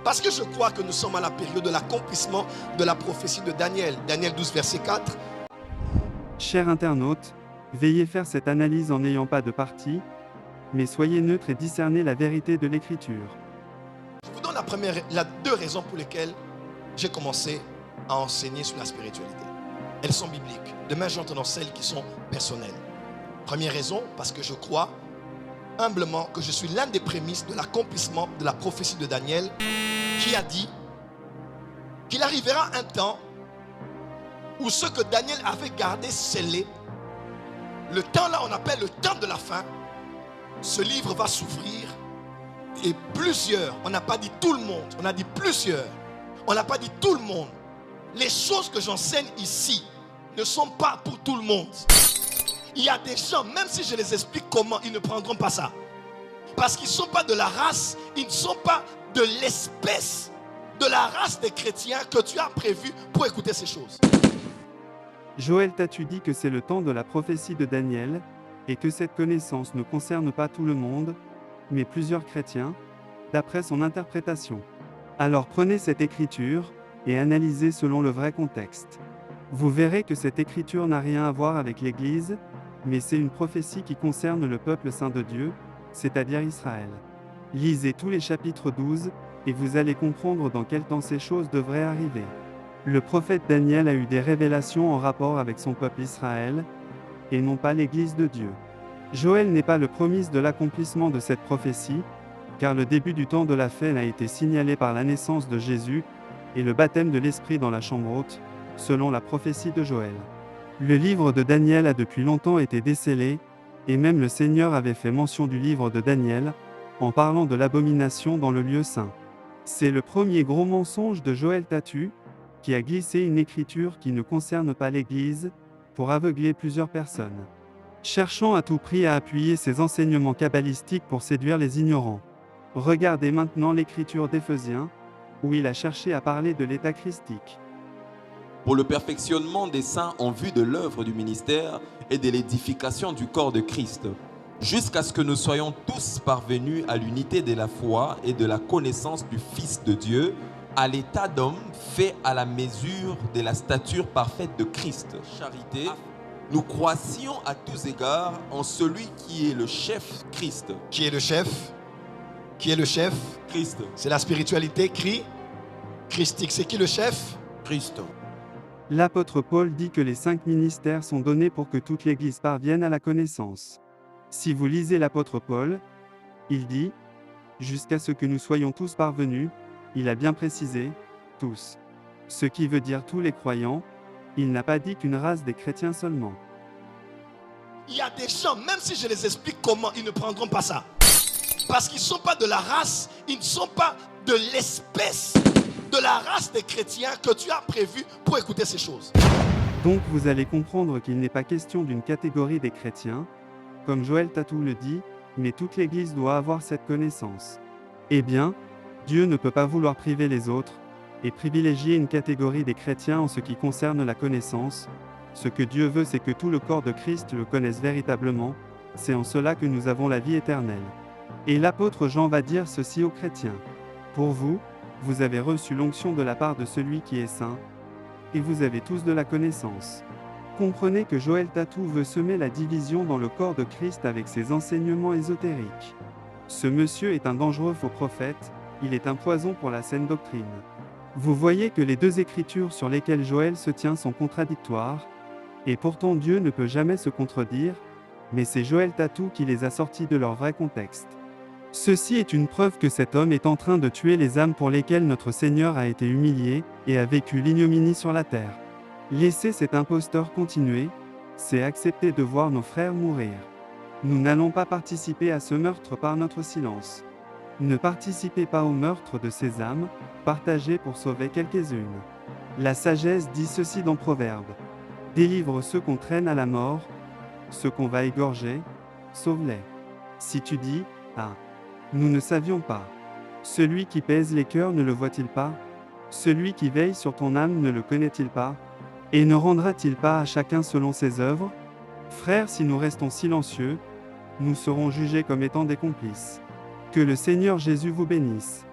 Parce que je crois que nous sommes à la période de l'accomplissement de la prophétie de Daniel. Daniel 12, verset 4. Chers internautes, veillez faire cette analyse en n'ayant pas de parti, mais soyez neutre et discernez la vérité de l'Écriture. Je vous donne la deux raisons pour lesquelles j'ai commencé à enseigner sur la spiritualité. Elles sont bibliques. Demain, j'entends celles qui sont personnelles. Première raison, parce que je crois humblement que je suis l'un des prémices de l'accomplissement de la prophétie de Daniel, qui a dit qu'il arrivera un temps où ce que Daniel avait gardé scellé, le temps là on appelle le temps de la fin, ce livre va s'ouvrir et plusieurs, on n'a pas dit tout le monde, on a dit plusieurs, on n'a pas dit tout le monde. Les choses que j'enseigne ici ne sont pas pour tout le monde. Il y a des gens, même si je les explique comment, ils ne prendront pas ça. Parce qu'ils ne sont pas de la race, ils ne sont pas de l'espèce, de la race des chrétiens que tu as prévu pour écouter ces choses. Joël Tatu dit que c'est le temps de la prophétie de Daniel, et que cette connaissance ne concerne pas tout le monde, mais plusieurs chrétiens, d'après son interprétation. Alors prenez cette écriture, et analysez selon le vrai contexte. Vous verrez que cette écriture n'a rien à voir avec l'Église, mais c'est une prophétie qui concerne le peuple saint de Dieu, c'est-à-dire Israël. Lisez tous les chapitres 12, et vous allez comprendre dans quel temps ces choses devraient arriver. Le prophète Daniel a eu des révélations en rapport avec son peuple Israël, et non pas l'Église de Dieu. Joël n'est pas le promis de l'accomplissement de cette prophétie, car le début du temps de la fin a été signalé par la naissance de Jésus, et le baptême de l'Esprit dans la chambre haute, selon la prophétie de Joël. Le livre de Daniel a depuis longtemps été décellé, et même le Seigneur avait fait mention du livre de Daniel, en parlant de l'abomination dans le lieu saint. C'est le premier gros mensonge de Joël Tatu, qui a glissé une écriture qui ne concerne pas l'Église, pour aveugler plusieurs personnes. Cherchant à tout prix à appuyer ses enseignements kabbalistiques pour séduire les ignorants. Regardez maintenant l'écriture d'Éphésiens, où il a cherché à parler de l'état christique. Pour le perfectionnement des saints en vue de l'œuvre du ministère et de l'édification du corps de Christ, jusqu'à ce que nous soyons tous parvenus à l'unité de la foi et de la connaissance du Fils de Dieu, à l'état d'homme fait à la mesure de la stature parfaite de Christ. Charité, nous croissions à tous égards en celui qui est le chef, Christ. Qui est le chef? Qui est le chef? Christ. C'est la spiritualité christique. C'est qui le chef? Christ. L'apôtre Paul dit que les 5 ministères sont donnés pour que toute l'Église parvienne à la connaissance. Si vous lisez l'apôtre Paul, il dit « Jusqu'à ce que nous soyons tous parvenus », il a bien précisé « tous ». Ce qui veut dire tous les croyants, il n'a pas dit qu'une race des chrétiens seulement. Il y a des gens, même si je les explique comment, ils ne prendront pas ça. Parce qu'ils ne sont pas de la race, ils ne sont pas de l'espèce, de la race des chrétiens que tu as prévu pour écouter ces choses. Donc vous allez comprendre qu'il n'est pas question d'une catégorie des chrétiens, comme Joël Tatu le dit, mais toute l'Église doit avoir cette connaissance. Eh bien, Dieu ne peut pas vouloir priver les autres, et privilégier une catégorie des chrétiens en ce qui concerne la connaissance. Ce que Dieu veut, c'est que tout le corps de Christ le connaisse véritablement, c'est en cela que nous avons la vie éternelle. Et l'apôtre Jean va dire ceci aux chrétiens. Pour vous, vous avez reçu l'onction de la part de celui qui est saint, et vous avez tous de la connaissance. Comprenez que Joël Tatu veut semer la division dans le corps de Christ avec ses enseignements ésotériques. Ce monsieur est un dangereux faux prophète, il est un poison pour la saine doctrine. Vous voyez que les deux écritures sur lesquelles Joël se tient sont contradictoires, et pourtant Dieu ne peut jamais se contredire, mais c'est Joël Tatu qui les a sortis de leur vrai contexte. Ceci est une preuve que cet homme est en train de tuer les âmes pour lesquelles notre Seigneur a été humilié, et a vécu l'ignominie sur la terre. Laisser cet imposteur continuer, c'est accepter de voir nos frères mourir. Nous n'allons pas participer à ce meurtre par notre silence. Ne participez pas au meurtre de ces âmes, partagez pour sauver quelques-unes. La sagesse dit ceci dans Proverbe. Délivre ceux qu'on traîne à la mort, ceux qu'on va égorger, sauve-les. Si tu dis, ah, nous ne savions pas. Celui qui pèse les cœurs ne le voit-il pas? Celui qui veille sur ton âme ne le connaît-il pas? Et ne rendra-t-il pas à chacun selon ses œuvres? Frères, si nous restons silencieux, nous serons jugés comme étant des complices. Que le Seigneur Jésus vous bénisse.